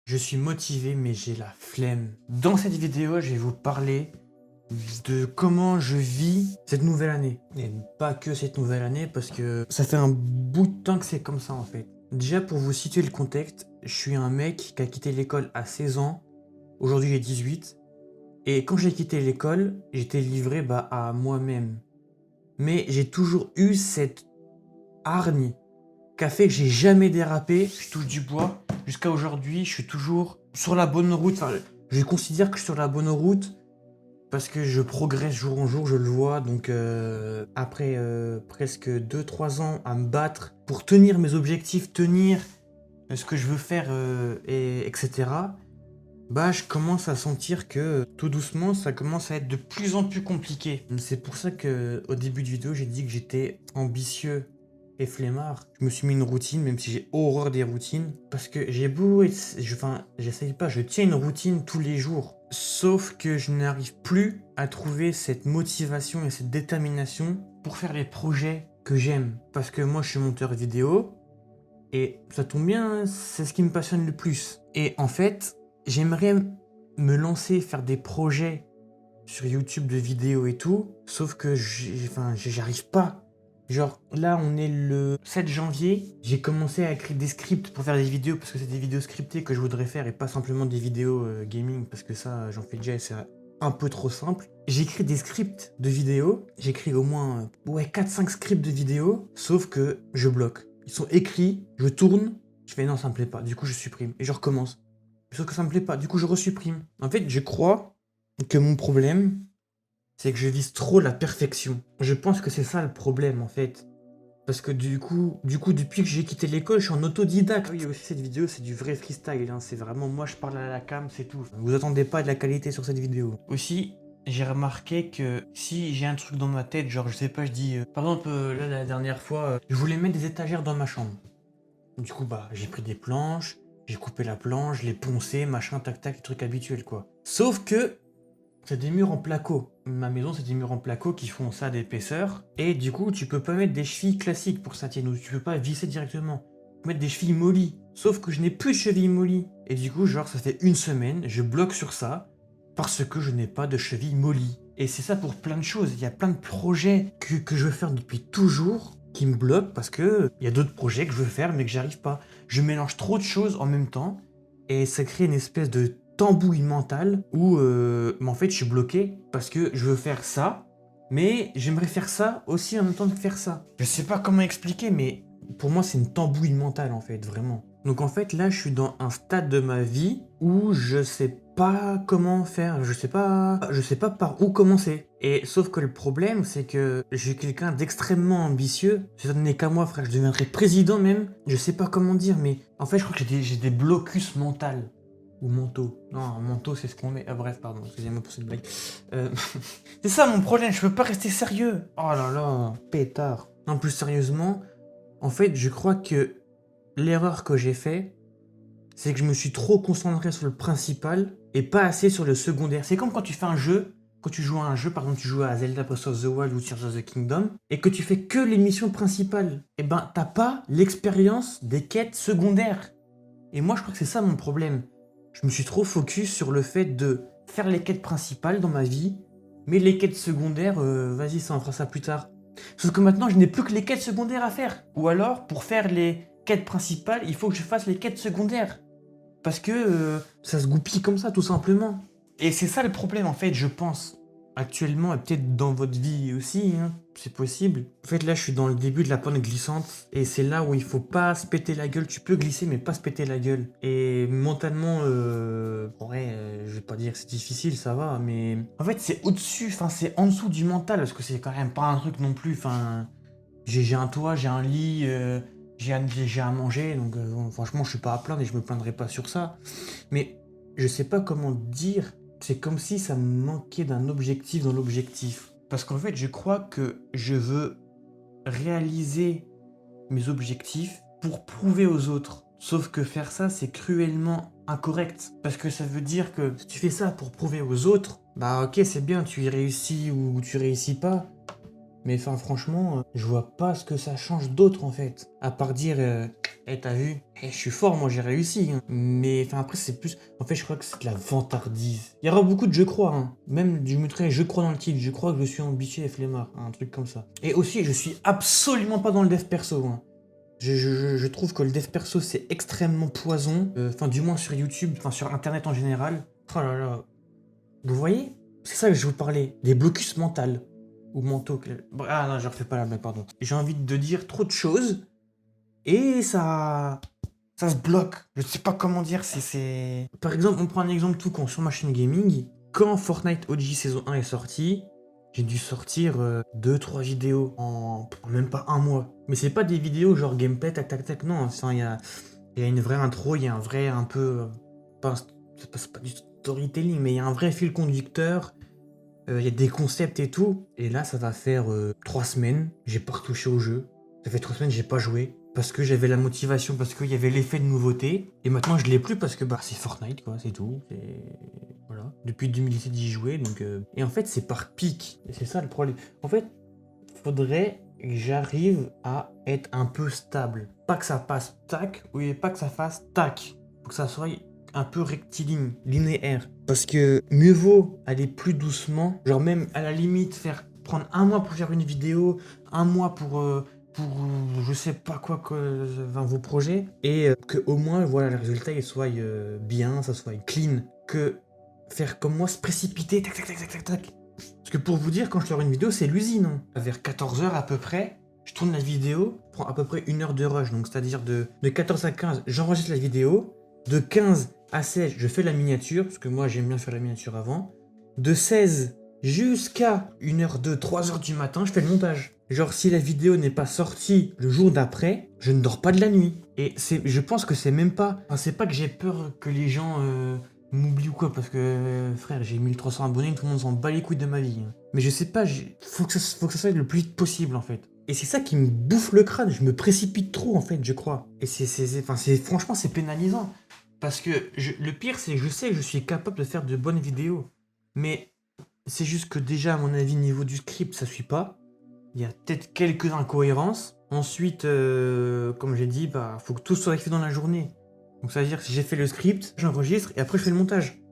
Je suis motivé, mais j'ai la flemme. Dans cette vidéo, je vais vous parler de comment je vis cette nouvelle année. Et pas que cette nouvelle année, parce que ça fait un bout de temps que c'est comme ça en fait. Déjà, pour vous situer le contexte, je suis un mec qui a quitté l'école à 16 ans. Aujourd'hui, j'ai 18. Et quand j'ai quitté l'école, j'étais livré à moi-même. Mais j'ai toujours eu cette hargne qui a fait que j'ai jamais dérapé. Je touche du bois. Jusqu'à aujourd'hui, je suis toujours sur la bonne route. Enfin, je considère que je suis sur la bonne route parce que je progresse jour en jour, je le vois. Donc après presque 2-3 ans à me battre pour tenir mes objectifs, tenir ce que je veux faire, etc. Je commence à sentir que tout doucement, ça commence à être de plus en plus compliqué. C'est pour ça que au début de vidéo, j'ai dit que j'étais ambitieux et flemmard. Je me suis mis une routine, même si j'ai horreur des routines, parce que j'ai beau être, j'essaye pas, je tiens une routine tous les jours. Sauf que je n'arrive plus à trouver cette motivation et cette détermination pour faire les projets que j'aime. Parce que moi, je suis monteur vidéo, et ça tombe bien, c'est ce qui me passionne le plus. Et en fait, j'aimerais me lancer, faire des projets sur YouTube de vidéos et tout, sauf que j'arrive pas. Genre, là, on est le 7 janvier, j'ai commencé à écrire des scripts pour faire des vidéos, parce que c'est des vidéos scriptées que je voudrais faire, et pas simplement des vidéos gaming, parce que ça, j'en fais déjà, et c'est un peu trop simple. J'écris des scripts de vidéos, j'écris au moins 4-5 scripts de vidéos, sauf que je bloque. Ils sont écrits, je tourne, je fais non, ça me plaît pas, du coup je supprime, et je recommence. Sauf que ça me plaît pas, du coup je resupprime. En fait, je crois que mon problème, c'est que je vise trop la perfection. Je pense que c'est ça le problème en fait. Parce que du coup, depuis que j'ai quitté l'école, je suis en autodidacte. Oui, aussi cette vidéo, c'est du vrai freestyle. C'est vraiment moi, je parle à la cam, c'est tout. Vous attendez pas de la qualité sur cette vidéo. Aussi, j'ai remarqué que si j'ai un truc dans ma tête, genre je sais pas, je dis... par exemple, là, la dernière fois, je voulais mettre des étagères dans ma chambre. Du coup, j'ai pris des planches, j'ai coupé la planche, je l'ai poncé, machin, tac, tac, les trucs habituels, quoi. Sauf que c'est des murs en placo. Ma maison, c'est des murs en placo qui font ça d'épaisseur. Et du coup, tu peux pas mettre des chevilles classiques pour que ça tienne, ou tu peux pas visser directement. Tu peux mettre des chevilles mollies. Sauf que je n'ai plus de chevilles mollies. Et du coup, genre, ça fait une semaine, je bloque sur ça parce que je n'ai pas de chevilles mollies. Et c'est ça pour plein de choses. Il y a plein de projets que je veux faire depuis toujours qui me bloquent parce que il y a d'autres projets que je veux faire mais que j'arrive pas. Je mélange trop de choses en même temps et ça crée une espèce de tambouille mentale où en fait je suis bloqué parce que je veux faire ça, mais j'aimerais faire ça aussi en même temps que faire ça. Je sais pas comment expliquer, mais pour moi c'est une tambouille mentale en fait, vraiment. Donc en fait là je suis dans un stade de ma vie où je sais pas comment faire, je sais pas par où commencer. Et sauf que le problème c'est que je suis quelqu'un d'extrêmement ambitieux. Si ça n'est qu'à moi frère, je deviendrais président même. Je sais pas comment dire, mais en fait je crois que j'ai des blocus mentaux. Ou manteau. Non, un manteau, c'est ce qu'on met. Ah, bref, pardon, excusez-moi pour cette blague. C'est ça mon problème, je peux pas rester sérieux. Oh là là, pétard. Non, plus sérieusement, en fait, je crois que l'erreur que j'ai fait, c'est que je me suis trop concentré sur le principal et pas assez sur le secondaire. C'est comme quand tu fais un jeu, quand tu joues à un jeu, par exemple, tu joues à Zelda Breath of the Wild ou Tears of the Kingdom, et que tu fais que les missions principales. Et t'as pas l'expérience des quêtes secondaires. Et moi, je crois que c'est ça mon problème. Je me suis trop focus sur le fait de faire les quêtes principales dans ma vie, mais les quêtes secondaires, vas-y, ça on fera ça plus tard. Sauf que maintenant, je n'ai plus que les quêtes secondaires à faire. Ou alors, pour faire les quêtes principales, il faut que je fasse les quêtes secondaires. Parce que ça se goupille comme ça, tout simplement. Et c'est ça le problème, en fait, je pense. Actuellement, et peut-être dans votre vie aussi, hein, c'est possible. En fait, là, je suis dans le début de la pente glissante. Et c'est là où il faut pas se péter la gueule. Tu peux glisser, mais pas se péter la gueule. Et mentalement, en vrai, je vais pas dire que c'est difficile, ça va. Mais en fait, c'est au-dessus, enfin, c'est en dessous du mental. Parce que c'est quand même pas un truc non plus, enfin... J'ai un toit, j'ai un lit, j'ai à manger, donc franchement je suis pas à plaindre et je me plaindrai pas sur ça. Mais je sais pas comment dire, c'est comme si ça me manquait d'un objectif dans l'objectif. Parce qu'en fait je crois que je veux réaliser mes objectifs pour prouver aux autres. Sauf que faire ça c'est cruellement incorrect. Parce que ça veut dire que si tu fais ça pour prouver aux autres, ok c'est bien, tu y réussis ou tu réussis pas. Mais enfin franchement, je vois pas ce que ça change d'autre en fait. À part dire, t'as vu? Je suis fort, moi j'ai réussi. Hein. Mais enfin après c'est plus... En fait je crois que c'est de la vantardise. Il y aura beaucoup de je crois. Hein. Même je mettrai je crois dans le titre. Je crois que je suis ambitieux et flemmard. Un truc comme ça. Et aussi je suis absolument pas dans le dev perso. Hein. Je trouve que le dev perso c'est extrêmement poison. Enfin du moins sur YouTube, enfin sur internet en général. Oh là là. Vous voyez? C'est ça que je vous parlais. Des blocus mentaux. Ou mentaux. Ah non, je refais pas la blague, pardon. J'ai envie de dire trop de choses. Et ça se bloque. Je sais pas comment dire, c'est... Par exemple, on prend un exemple tout con sur ma chaîne gaming. Quand Fortnite OG saison 1 est sorti, j'ai dû sortir 2-3 vidéos en même pas un mois. Mais c'est pas des vidéos genre gameplay, tac tac tac, non. Il y a une vraie intro, il y a un vrai un peu... c'est pas du storytelling, mais il y a un vrai fil conducteur. Il y a des concepts et tout. Et là, ça va faire 3 semaines, j'ai pas retouché au jeu. Ça fait 3 semaines, j'ai pas joué. Parce que j'avais la motivation, parce qu'il y avait l'effet de nouveauté. Et maintenant, je l'ai plus parce que bah, c'est Fortnite, quoi, c'est tout. Voilà. Depuis 2017, j'y jouais, donc... Et en fait, c'est par pic. Et c'est ça le problème. En fait, faudrait que j'arrive à être un peu stable. Pas que ça passe tac, oui, pas que ça fasse tac. Faut que ça soit un peu rectiligne, linéaire. Parce que mieux vaut aller plus doucement, genre même à la limite prendre un mois pour faire une vidéo, un mois pour je sais pas quoi vos projets, et que au moins voilà le résultat il soit bien, ça soit clean, que faire comme moi se précipiter, tac tac tac tac tac tac. Parce que pour vous dire, quand je sors une vidéo, c'est l'usine. Hein. Vers 14 h à peu près, je tourne la vidéo, prend à peu près 1 heure de rush, donc c'est-à-dire de 14 à 15, j'enregistre la vidéo, de 15 à 16, je fais la miniature, parce que moi j'aime bien faire la miniature avant, de 16 jusqu'à 1h02, 3h du matin, je fais le montage. Genre si la vidéo n'est pas sortie le jour d'après, je ne dors pas de la nuit. Et je pense que c'est même pas... Enfin, c'est pas que j'ai peur que les gens m'oublient ou quoi, parce que frère, j'ai 1300 abonnés, tout le monde s'en bat les couilles de ma vie. Hein. Mais je sais pas, faut que ça soit le plus vite possible en fait. Et c'est ça qui me bouffe le crâne, je me précipite trop en fait, je crois. Et franchement c'est pénalisant. Parce que le pire c'est que je sais que je suis capable de faire de bonnes vidéos. Mais c'est juste que déjà à mon avis niveau du script ça suit pas. Il y a peut-être quelques incohérences. Ensuite, comme j'ai dit, bah faut que tout soit fait dans la journée. Donc ça veut dire que si j'ai fait le script, j'enregistre et après je fais le montage.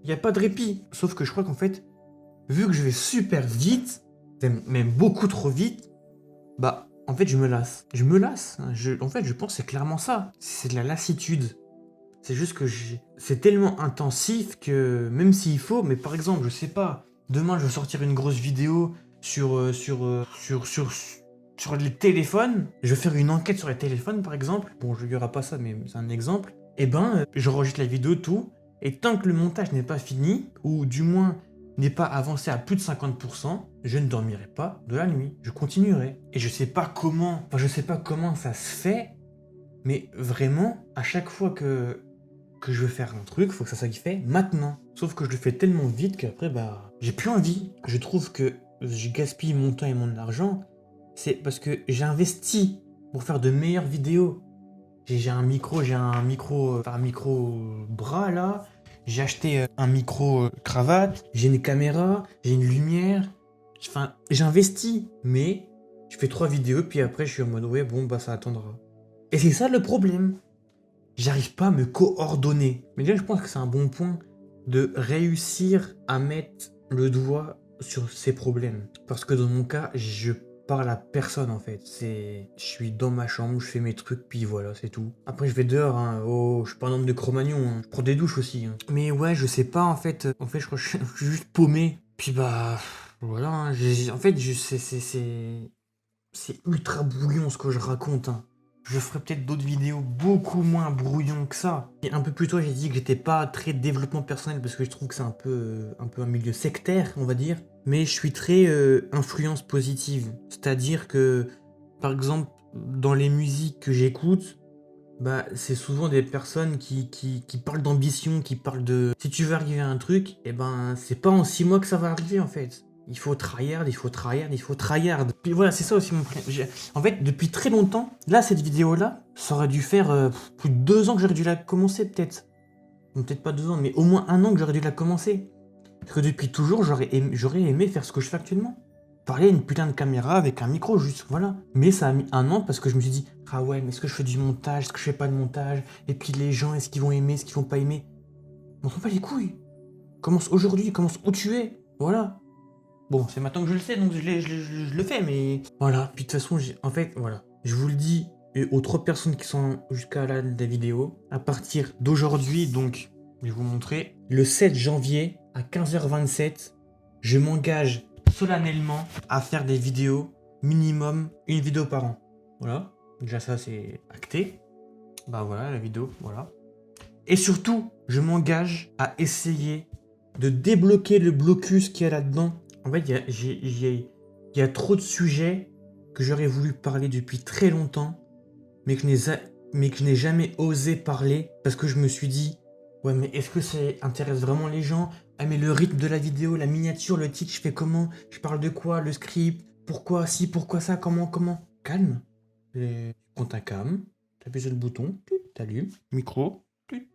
Il n'y a pas de répit. Sauf que je crois qu'en fait, vu que je vais super vite, même beaucoup trop vite, bah en fait je me lasse. Je me lasse. En fait je pense que c'est clairement ça. C'est de la lassitude. C'est juste que c'est tellement intensif que même s'il faut, mais par exemple, je sais pas, demain je vais sortir une grosse vidéo sur les téléphones. Je vais faire une enquête sur les téléphones par exemple. Bon, je dirai pas ça, mais c'est un exemple. Et ben, j'enregistre la vidéo, tout. Et tant que le montage n'est pas fini, ou du moins n'est pas avancé à plus de 50%, je ne dormirai pas de la nuit. Je continuerai. Et je sais pas comment ça se fait, mais vraiment, à chaque fois que je veux faire un truc, faut que ça soit fait maintenant. Sauf que je le fais tellement vite qu'après, bah, j'ai plus envie. Je trouve que je gaspille mon temps et mon argent, c'est parce que j'ai investi pour faire de meilleures vidéos. J'ai un micro bras là. J'ai acheté un micro cravate. J'ai une caméra, j'ai une lumière. Enfin, j'ai investi, mais je fais 3 vidéos, puis après je suis en mode ouais, bon bah ça attendra. Et c'est ça le problème. J'arrive pas à me coordonner. Mais déjà, je pense que c'est un bon point de réussir à mettre le doigt sur ces problèmes. Parce que dans mon cas, je parle à personne en fait. Je suis dans ma chambre, je fais mes trucs, puis voilà, c'est tout. Après, je vais dehors, hein. Oh, je suis pas un homme de Cro-Magnon, hein. Je prends des douches aussi. Hein. Mais ouais, je sais pas en fait. En fait, je crois que je suis juste paumé. Puis bah, voilà. Hein. En fait, c'est ultra brouillon ce que je raconte. Hein. Je ferai peut-être d'autres vidéos beaucoup moins brouillon que ça. Et un peu plus tôt, j'ai dit que j'étais pas très développement personnel parce que je trouve que c'est un peu un milieu sectaire, on va dire. Mais je suis très influence positive. C'est-à-dire que, par exemple, dans les musiques que j'écoute, bah, c'est souvent des personnes qui parlent d'ambition, qui parlent de... Si tu veux arriver à un truc, eh ben, c'est pas en 6 mois que ça va arriver, en fait. Il faut tryhard, il faut tryhard, il faut tryhard. Puis voilà, c'est ça aussi mon problème. En fait, depuis très longtemps, là, cette vidéo-là, ça aurait dû faire plus de 2 ans que j'aurais dû la commencer, peut-être. Peut-être pas 2 ans, mais au moins 1 an que j'aurais dû la commencer. Parce que depuis toujours, j'aurais aimé faire ce que je fais actuellement. parler à une putain de caméra avec un micro juste, voilà. Mais ça a mis 1 an parce que je me suis dit, ah ouais, mais est-ce que je fais du montage, est-ce que je fais pas de montage? Et puis les gens, est-ce qu'ils vont aimer, est-ce qu'ils vont pas aimer? On s'en bat les couilles. Commence aujourd'hui, commence où tu es, voilà. Bon, c'est maintenant que je le sais, donc je le fais, mais... Voilà, puis de toute façon, en fait, voilà. Je vous le dis, et aux 3 personnes qui sont jusqu'à la vidéo, à partir d'aujourd'hui, donc, je vais vous montrer, le 7 janvier, à 15h27, je m'engage solennellement à faire des vidéos, minimum une vidéo par an. Voilà, déjà ça, c'est acté. Bah voilà, la vidéo, voilà. Et surtout, je m'engage à essayer de débloquer le blocus qu'il y a là-dedans. En fait, il y a trop de sujets que j'aurais voulu parler depuis très longtemps, mais que je n'ai jamais osé parler parce que je me suis dit, ouais, mais est-ce que ça intéresse vraiment les gens? Ah, mais le rythme de la vidéo, la miniature, le titre, je fais comment? Je parle de quoi? Le script? Pourquoi si? Pourquoi ça? Comment? Calme. Prends ta cam, t'appuies sur le bouton, t'allumes, micro,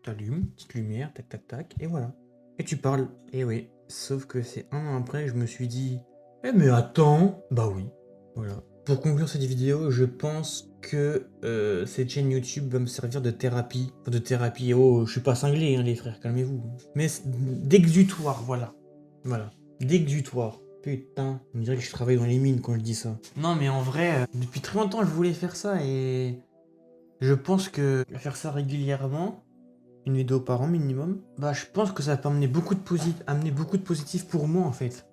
t'allumes, petite lumière, tac tac tac, et voilà. Et tu parles. Et oui. Sauf que c'est 1 an après, je me suis dit, eh mais attends, bah oui. Voilà. Pour conclure cette vidéo, je pense que cette chaîne YouTube va me servir de thérapie. Enfin, de thérapie, oh, je suis pas cinglé, hein, les frères, calmez-vous. Mais d'exutoire, voilà. Voilà. D'exutoire. Putain, on dirait que je travaille dans les mines quand je dis ça. Non, mais en vrai, depuis très longtemps, je voulais faire ça et je pense que faire ça régulièrement, une vidéo par an minimum, bah je pense que ça peut amener beaucoup de positifs pour moi en fait.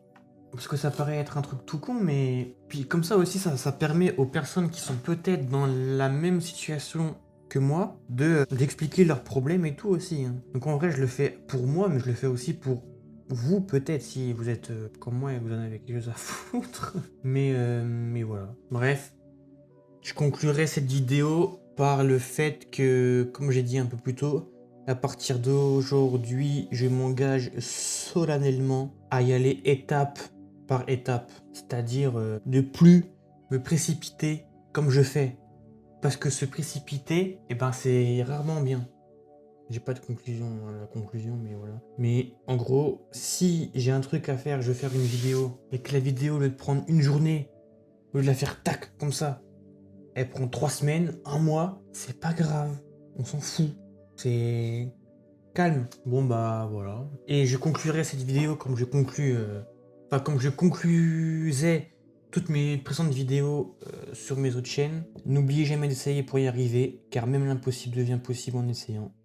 Parce que ça paraît être un truc tout con, mais puis comme ça aussi, ça permet aux personnes qui sont peut-être dans la même situation que moi d'expliquer leurs problèmes et tout aussi, hein. Donc en vrai, je le fais pour moi, mais je le fais aussi pour vous peut-être si vous êtes comme moi et vous en avez quelque chose à foutre. Mais voilà. Bref, je conclurai cette vidéo par le fait que, comme j'ai dit un peu plus tôt, à partir d'aujourd'hui, je m'engage solennellement à y aller étape par étape. C'est-à-dire ne plus me précipiter comme je fais. Parce que se précipiter, eh ben, c'est rarement bien. J'ai pas de conclusion à la conclusion, mais voilà. Mais en gros, si j'ai un truc à faire, je vais faire une vidéo, et que la vidéo, au lieu de prendre une journée, au lieu de la faire tac, comme ça, elle prend 3 semaines, 1 mois, c'est pas grave. On s'en fout. C'est calme. Bon bah voilà. Et je conclurai cette vidéo comme je conclus... Enfin, comme je conclusais toutes mes précédentes vidéos sur mes autres chaînes. N'oubliez jamais d'essayer pour y arriver, car même l'impossible devient possible en essayant.